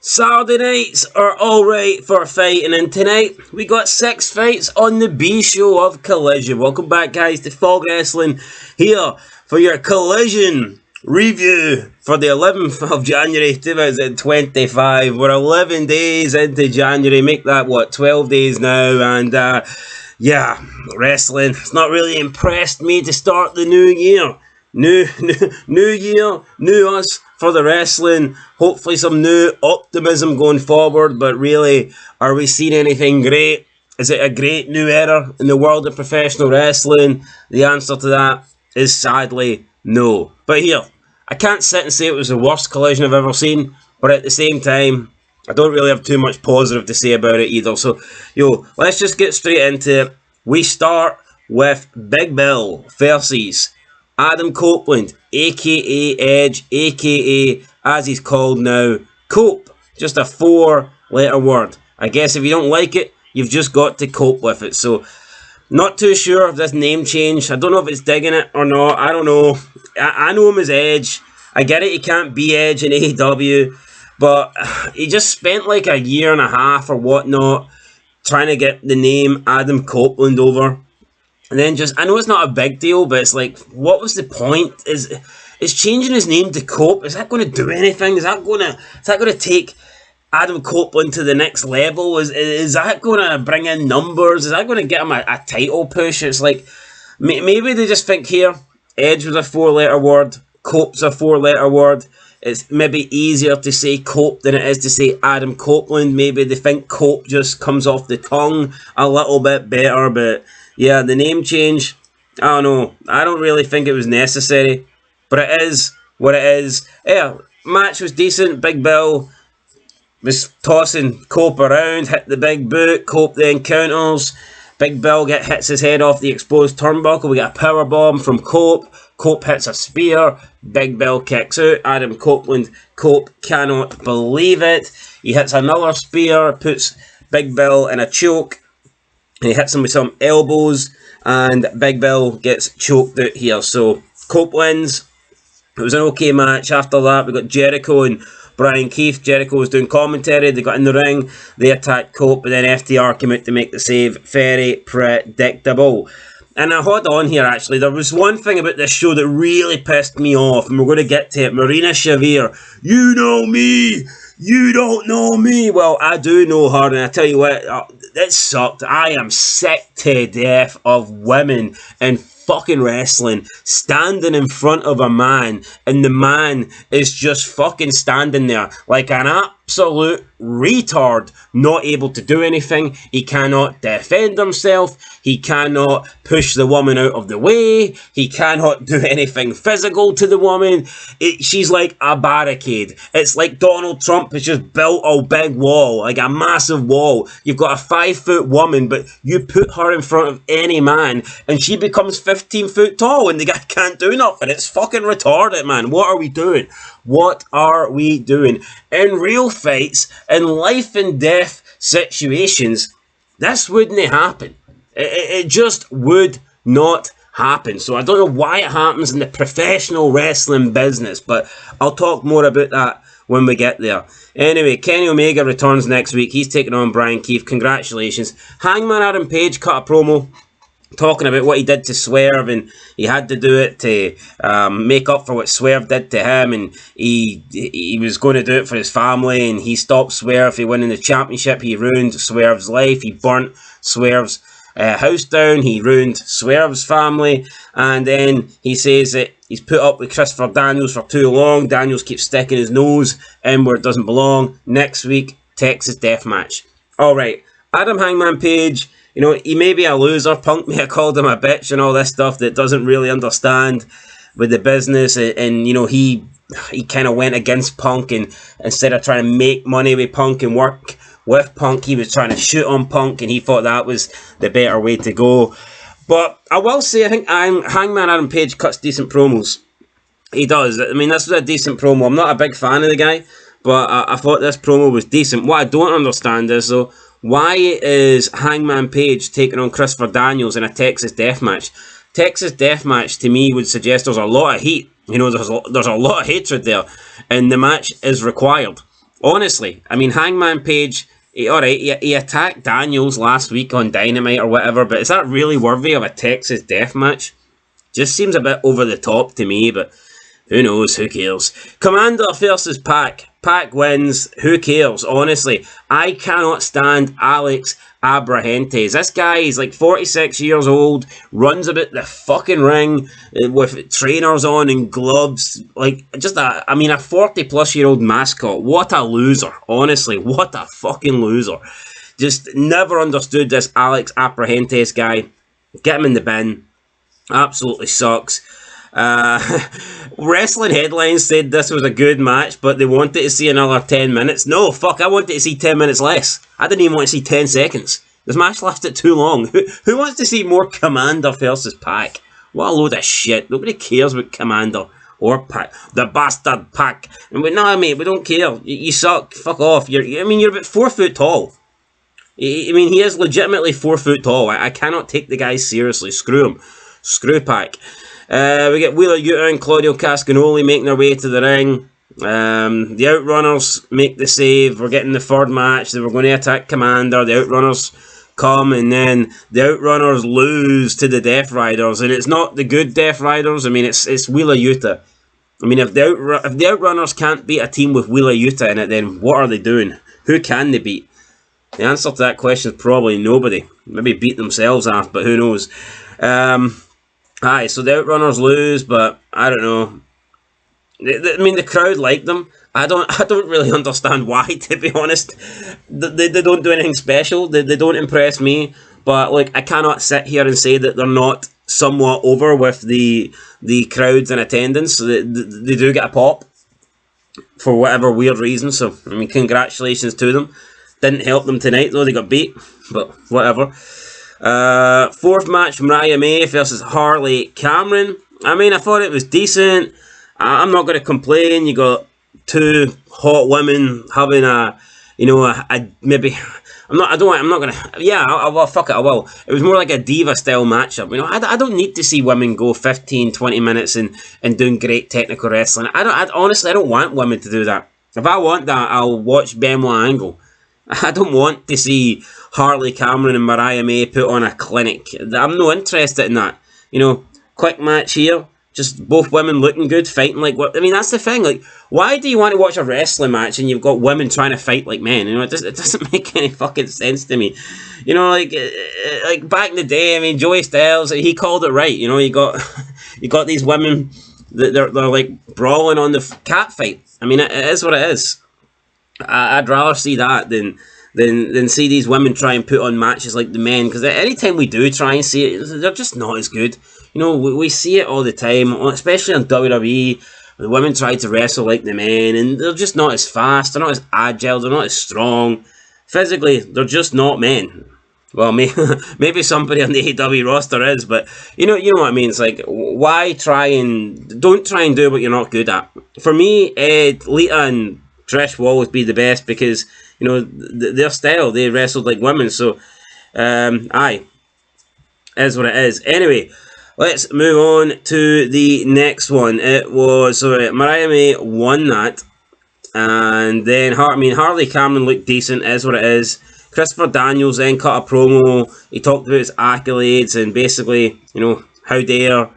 Saturday nights are alright for fighting, and tonight we got 6 fights on the B show of Collision. Welcome back, guys, to Fog Wrestling here for your Collision review for the 11th of January 2025. We're 11 days into January, make that, 12 days now, and yeah, wrestling, it's not really impressed me to start the new year. New year, new us for the wrestling. Hopefully some new optimism going forward, but really, are we seeing anything great? Is it a great new era in the world of professional wrestling? The answer to that is sadly no. But here, I can't sit and say it was the worst Collision I've ever seen, but at the same time, I don't really have too much positive to say about it either. So, let's just get straight into it. We start with Big Bill versus Adam Copeland, aka Edge, aka, as he's called now, Cope. Just a 4-letter word. I guess if you don't like it, you've just got to cope with it. So, not too sure of this name change. I don't know if it's digging it or not. I don't know. I know him as Edge. I get it, he can't be Edge in AEW. But he just spent like a year and a half or whatnot trying to get the name Adam Copeland over. And then I know it's not a big deal, but it's like, what was the point? Is changing his name to Cope, is that going to do anything? Is that going to take Adam Copeland to the next level? Is that going to bring in numbers? Is that going to get him a title push? It's like, maybe they just think here, Edge was a 4-letter word, Cope's a 4-letter word. It's maybe easier to say Cope than it is to say Adam Copeland. Maybe they think Cope just comes off the tongue a little bit better, but yeah, the name change, I don't know. I don't really think it was necessary, but it is what it is. Yeah, match was decent. Big Bill was tossing Cope around, hit the big boot. Cope then counters. Big Bill hits his head off the exposed turnbuckle. We get a power bomb from Cope. Cope hits a spear. Big Bill kicks out. Adam Copeland. Cope cannot believe it. He hits another spear, puts Big Bill in a choke. And he hits him with some elbows. And Big Bill gets choked out here. So Cope wins. It was an okay match. After that, we got Jericho and Brian Keith. Jericho was doing commentary. They got in the ring. They attacked Cope. But then FTR came out to make the save. Very predictable. And hold on here, actually. There was one thing about this show that really pissed me off, and we're going to get to it. Marina Shafir. You know me. You don't know me. Well, I do know her, and I tell you what, it sucked. I am sick to death of women in fucking wrestling standing in front of a man, and the man is just fucking standing there like an absolute retard, not able to do anything. He cannot defend himself. He cannot push the woman out of the way. He cannot do anything physical to the woman. She's like a barricade. It's like Donald Trump has just built a big wall, like a massive wall. You've got a 5-foot woman, but you put her in front of any man, and she becomes 15 foot tall, and the guy can't do nothing. It's fucking retarded, man. What are we doing? What are we doing? In real fights, in life and death situations, this wouldn't happen. It just would not happen. So I don't know why it happens in the professional wrestling business, but I'll talk more about that when we get there. Anyway, Kenny Omega returns next week. He's taking on Brian Keith. Congratulations. Hangman Adam Page cut a promo talking about what he did to Swerve, and he had to do it to make up for what Swerve did to him, and he was going to do it for his family, and he stopped Swerve. He won in the championship. He ruined Swerve's life. He burnt Swerve's house down. He ruined Swerve's family, and then he says that he's put up with Christopher Daniels for too long. Daniels keeps sticking his nose in where it doesn't belong. Next week, Texas Deathmatch. Alright, Adam Hangman Page, he may be a loser. Punk may have called him a bitch and all this stuff that doesn't really understand with the business, and he kind of went against Punk, and instead of trying to make money with Punk and work with Punk, he was trying to shoot on Punk, and he thought that was the better way to go. But I will say, I think Hangman Adam Page cuts decent promos. He does. I mean, this was a decent promo. I'm not a big fan of the guy, but I thought this promo was decent. What I don't understand is, though, why is Hangman Page taking on Christopher Daniels in a Texas Deathmatch? Texas Deathmatch, to me, would suggest there's a lot of heat. There's a lot of hatred there, and the match is required. Honestly, I mean, Hangman Page, alright, he attacked Daniels last week on Dynamite or whatever, but is that really worthy of a Texas death match? Just seems a bit over the top to me, but who knows, who cares? Commander versus Pac. Pac wins, who cares? Honestly, I cannot stand Alex Abrahantes. This guy is like 46 years old, runs about the fucking ring with trainers on and gloves. Like, just a 40 plus year old mascot. What a loser. Honestly, what a fucking loser. Just never understood this Alex Abrahantes guy. Get him in the bin. Absolutely sucks. Wrestling Headlines said this was a good match, but they wanted to see another 10 minutes. No, fuck, I wanted to see 10 minutes less. I didn't even want to see 10 seconds. This match lasted too long. Who wants to see more Commander versus Pac? What a load of shit. Nobody cares about Commander or Pac. The bastard Pac. And no, mate, we don't care. You suck. Fuck off. You're about 4 foot tall. I mean, he is legitimately 4 foot tall. I cannot take the guy seriously. Screw him. Screw Pac. We get Wheeler Yuta and Claudio Cascagnoli making their way to the ring. The Outrunners make the save. We're getting the third match. They were going to attack Commander. The Outrunners come, and then the Outrunners lose to the Death Riders. And it's not the good Death Riders. I mean, it's Wheeler Yuta. I mean, if the Outrunners can't beat a team with Wheeler Yuta in it, then what are they doing? Who can they beat? The answer to that question is probably nobody. Maybe beat themselves off, but who knows? Aye, so the Outrunners lose, but I don't know. I mean, the crowd liked them. I don't really understand why, to be honest. They don't do anything special. They don't impress me. But like, I cannot sit here and say that they're not somewhat over with the crowds in attendance. So they do get a pop for whatever weird reason. So I mean, congratulations to them. Didn't help them tonight though. They got beat, but whatever. Fourth match, Mariah May versus Harley Cameron. I mean, I thought it was decent. I'm not going to complain. You got two hot women having maybe. I'm not going to. Yeah, well, fuck it, I will. It was more like a diva style matchup. You know, I don't need to see women go 15, 20 minutes and doing great technical wrestling. Honestly, I don't want women to do that. If I want that, I'll watch Benoit Angle. I don't want to see Harley Cameron and Mariah May put on a clinic. I'm not interested in that. You know, quick match here. Just both women looking good, fighting like what? I mean, that's the thing. Like, why do you want to watch a wrestling match and you've got women trying to fight like men? You know, it doesn't make any fucking sense to me. You know, like back in the day. I mean, Joey Styles, he called it right. You know, you got these women that they're like brawling on the cat fight. I mean, it is what it is. I'd rather see that than see these women try and put on matches like the men, because anytime we do try and see it, they're just not as good. You know, we see it all the time, especially on WWE. The women try to wrestle like the men, and they're just not as fast, they're not as agile, they're not as strong. Physically, they're just not men. Well, maybe somebody on the AEW roster is, but you know what I mean. It's like, why don't try and do what you're not good at. For me, Lita and Trish will always be the best because, you know, their style, they wrestled like women. So, aye, is what it is. Anyway, let's move on to the next one. It was, Mariah May won that. And then, Harley Cameron looked decent, is what it is. Christopher Daniels then cut a promo. He talked about his accolades and basically, you know, how dare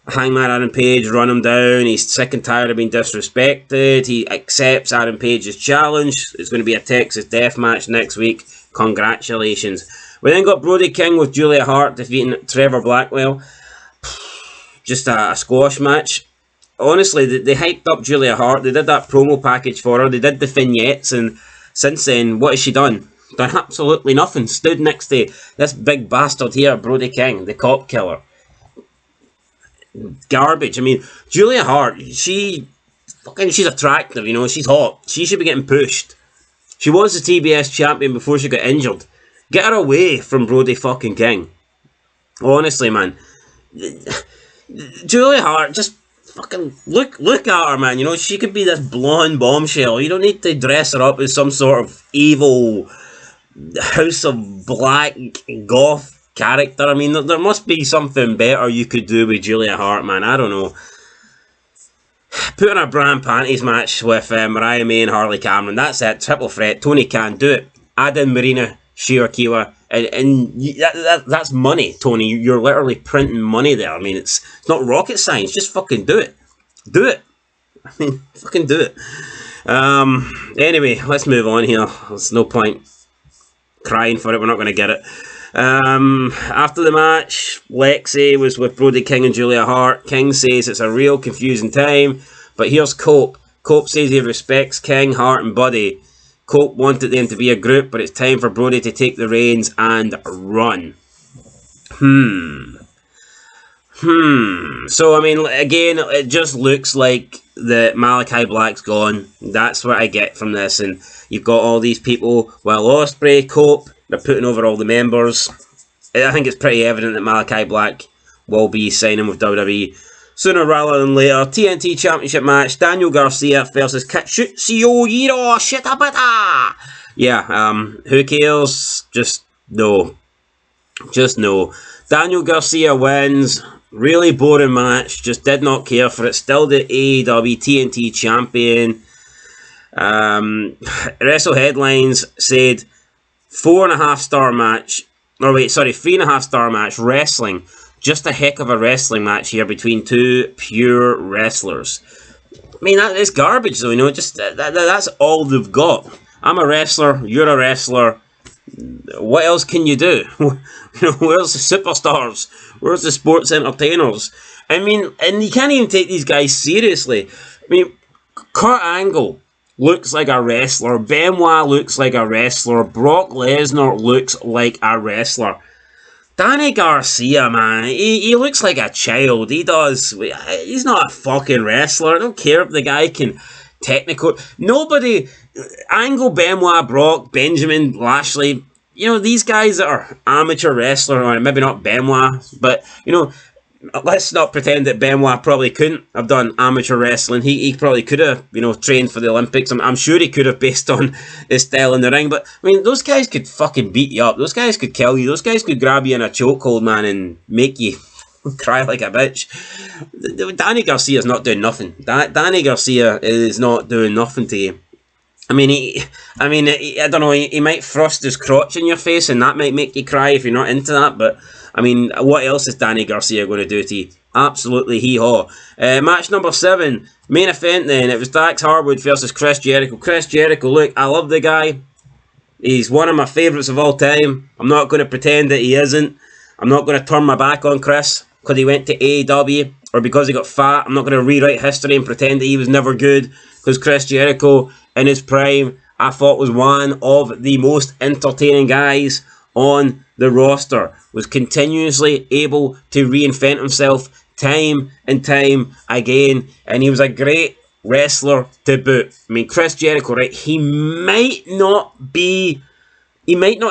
Hangman Adam Page run him down. He's sick and tired of being disrespected. He accepts Adam Page's challenge. It's going to be a Texas death match next week. Congratulations. We then got Brody King with Julia Hart defeating Trevor Blackwell. Just a squash match. Honestly, they hyped up Julia Hart. They did that promo package for her. They did the vignettes, and since then, what has she done? Done absolutely nothing. Stood next to this big bastard here, Brody King, the cop killer. Garbage. I mean, Julia Hart, she's attractive, you know, she's hot. She should be getting pushed. She was the TBS champion before she got injured. Get her away from Brody fucking King. Honestly, man. Julia Hart, just fucking look at her, man. You know, she could be this blonde bombshell. You don't need to dress her up as some sort of evil House of Black goth character. I mean, there must be something better you could do with Julia Hart, man. I don't know. Put on a bra and panties match with Mariah May and Harley Cameron. That's it. Triple threat. Tony Khan, do it. Add in Marina Shirakiwa. And that's money, Tony. You're literally printing money there. I mean, it's not rocket science. Just fucking do it. Do it. I mean, fucking do it. Anyway, let's move on here. There's no point crying for it. We're not going to get it. After the match, Lexi was with Brody King and Julia Hart. King says it's a real confusing time, but here's Cope. Cope says he respects King, Hart and Buddy. Cope wanted them to be a group, but it's time for Brody to take the reins and run. So, I mean, again, it just looks like that Malachi Black's gone. That's what I get from this. And you've got all these people. Well, Ospreay, Cope, they're putting over all the members. I think it's pretty evident that Malachi Black will be signing with WWE sooner rather than later. TNT Championship match. Daniel Garcia versus Katsuhiro Shitabata. Yeah, who cares? Just no. Just no. Daniel Garcia wins. Really boring match. Just did not care for it. Still the AEW TNT champion. Wrestle Headlines said 4.5 star match. Or wait, sorry, 3.5 star match. Wrestling. Just a heck of a wrestling match here between two pure wrestlers. I mean, that is garbage though, you know. Just that's all they've got. I'm a wrestler. You're a wrestler. What else can you do? You know, where's the superstars? Where's the sports entertainers? I mean, and you can't even take these guys seriously. I mean, Kurt Angle looks like a wrestler. Benoit looks like a wrestler. Brock Lesnar looks like a wrestler. Danny Garcia, man, he looks like a child. He does. He's not a fucking wrestler. I don't care if the guy can technical. Nobody... Angle, Benoit, Brock, Benjamin, Lashley, you know, these guys that are amateur wrestlers, or maybe not Benoit, but, you know, let's not pretend that Benoit probably couldn't have done amateur wrestling. He probably could have, you know, trained for the Olympics. I'm sure he could have based on his style in the ring, but, I mean, those guys could fucking beat you up. Those guys could kill you. Those guys could grab you in a chokehold, man, and make you cry like a bitch. Danny Garcia's not doing nothing. Danny Garcia is not doing nothing to you. I mean, I don't know, he might thrust his crotch in your face and that might make you cry if you're not into that, but, I mean, what else is Danny Garcia going to do to you? Absolutely hee-haw. Match number 7, main event then, it was Dax Harwood versus Chris Jericho. Chris Jericho, look, I love the guy. He's one of my favourites of all time. I'm not going to pretend that he isn't. I'm not going to turn my back on Chris because he went to AEW or because he got fat. I'm not going to rewrite history and pretend that he was never good, because Chris Jericho, in his prime, I thought was one of the most entertaining guys on the roster. Was continuously able to reinvent himself time and time again. And he was a great wrestler to boot. I mean, Chris Jericho, right, he might not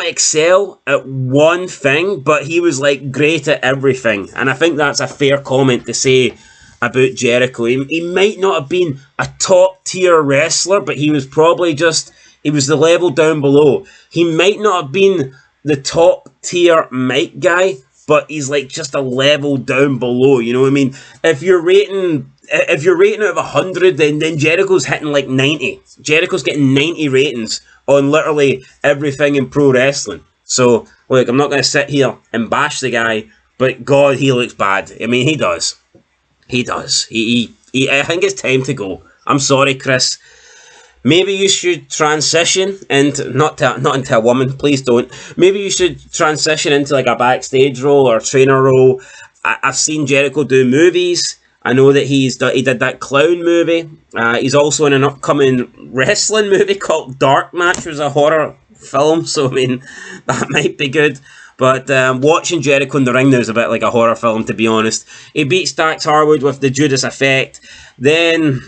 excel at one thing, but he was like great at everything. And I think that's a fair comment to say about Jericho. He might not have been a top tier wrestler, but he was probably he was the level down below. He might not have been the top tier mic guy, but he's like just a level down below, you know what I mean? If you're rating out of 100, then Jericho's hitting like 90. Jericho's getting 90 ratings on literally everything in pro wrestling. So, look, I'm not going to sit here and bash the guy, but God, he looks bad. I mean, he does. He does. I think it's time to go. I'm sorry, Chris. Maybe you should transition into, not into a woman, please don't. Maybe you should transition into like a backstage role or a trainer role. I've seen Jericho do movies. I know that he did that clown movie. He's also in an upcoming wrestling movie called Dark Match, which is a horror film. So, I mean, that might be good. But watching Jericho in the ring now is a bit like a horror film, to be honest. He beats Dax Harwood with the Judas Effect. Then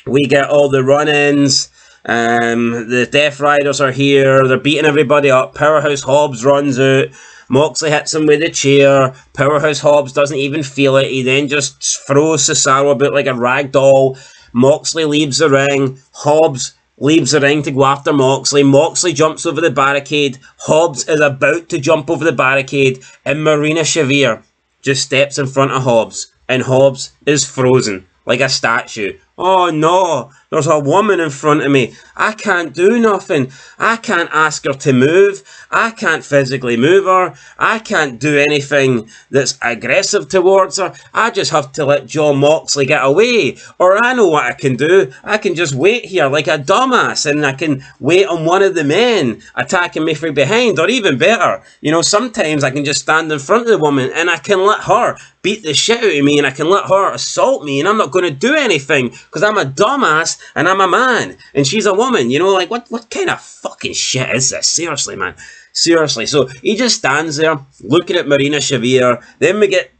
we get all the run-ins. The Death Riders are here. They're beating everybody up. Powerhouse Hobbs runs out. Moxley hits him with a chair. Powerhouse Hobbs doesn't even feel it. He then just throws Cesaro about like a rag doll. Moxley leaves the ring. Hobbs leaves the ring to go after Moxley. Moxley jumps over the barricade. Hobbs is about to jump over the barricade, and Marina Shafir just steps in front of Hobbs, and Hobbs is frozen like a statue. Oh no, there's a woman in front of me. I can't do nothing. I can't ask her to move. I can't physically move her. I can't do anything that's aggressive towards her. I just have to let Jon Moxley get away. Or I know what I can do. I can just wait here like a dumbass and I can wait on one of the men attacking me from behind. Or even better, you know, sometimes I can just stand in front of the woman and I can let her beat the shit out of me and I can let her assault me and I'm not going to do anything because I'm a dumbass and I'm a man and she's a woman. You know, like what kind of fucking shit is this? Seriously, man. Seriously. So he just stands there looking at Marina Shafir. Then we get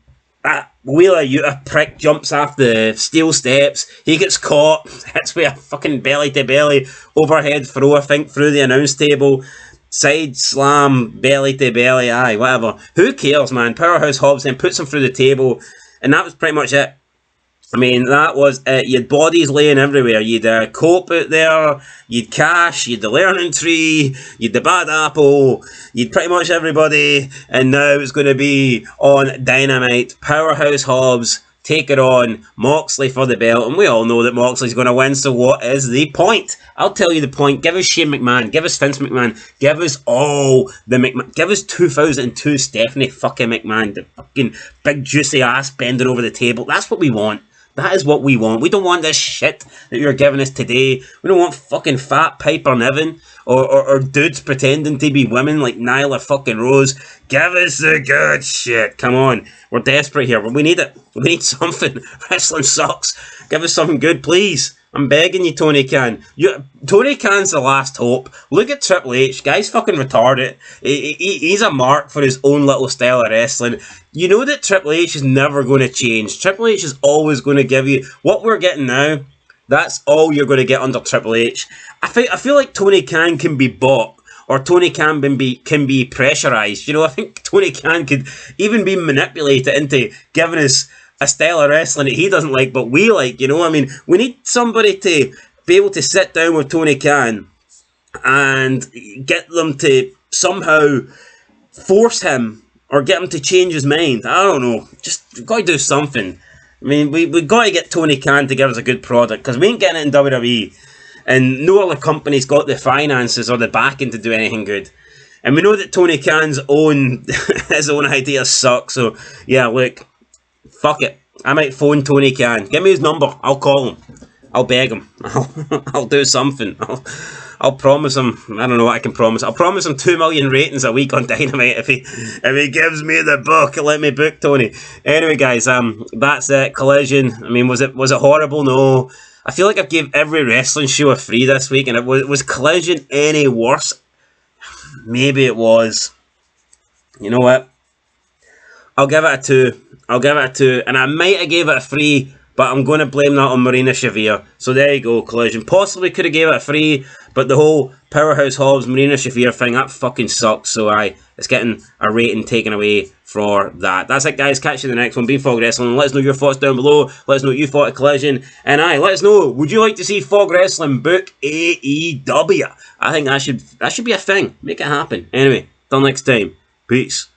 that Wheeler Yuta prick jumps off the steel steps. He gets caught. Hits with a fucking belly to belly overhead throw, I think, through the announce table. Side slam, belly to belly, aye, whatever. Who cares, man? Powerhouse Hobbs then puts him through the table, and that was pretty much it. I mean, that was it. You had bodies laying everywhere. You had Cope out there, you'd Cash, you'd the Learning Tree, you'd the Bad Apple, you'd pretty much everybody, and now it's going to be on Dynamite. Powerhouse Hobbs take it on Moxley for the belt, and we all know that Moxley's going to win, so what is the point? I'll tell you the point. Give us Shane McMahon, give us Vince McMahon, give us all the McMahon, give us 2002 Stephanie fucking McMahon, the fucking big juicy ass bending over the table. That's what we want. That is what we want. We don't want this shit that you're giving us today. We don't want fucking fat Piper Niven or dudes pretending to be women like Nyla fucking Rose. Give us the good shit. Come on. We're desperate here. We need it. We need something. Wrestling sucks. Give us something good, please. I'm begging you, Tony Khan. Tony Khan's the last hope. Look at Triple H. Guy's fucking retarded. He's a mark for his own little style of wrestling. You know that Triple H is never going to change. Triple H is always going to give you what we're getting now. That's all you're going to get under Triple H. I feel like Tony Khan can be bought, or Tony Khan can be pressurized. You know, I think Tony Khan could even be manipulated into giving us a style of wrestling that he doesn't like, but we like. You know, I mean, we need somebody to be able to sit down with Tony Khan and get them to somehow force him or get him to change his mind. I don't know. Just we've got to do something. I mean, we've got to get Tony Khan to give us a good product because we ain't getting it in WWE. And no other company's got the finances or the backing to do anything good. And we know that Tony Khan's his own ideas suck. So, yeah, look, fuck it. I might phone Tony Khan. Give me his number. I'll call him. I'll beg him. I'll do something. I'll promise him. I don't know what I can promise. I'll promise him 2 million ratings a week on Dynamite if he gives me the book. Let me book Tony. Anyway, guys, that's it. Collision. I mean, was it horrible? No. I feel like I've gave every wrestling show a free this week, and was Collision any worse? Maybe it was. You know what? I'll give it a 2. I'll give it a 2, and I might have gave it a 3. But I'm going to blame that on Marina Shafir. So there you go, Collision. Possibly could have gave it a 3, but the whole Powerhouse Hobbs, Marina Shafir thing, that fucking sucks. So it's getting a rating taken away for that. That's it, guys. Catch you in the next one. Being Fog Wrestling. Let us know your thoughts down below. Let us know what you thought of Collision. And let us know, would you like to see Fog Wrestling book AEW? I think that should be a thing. Make it happen. Anyway, till next time. Peace.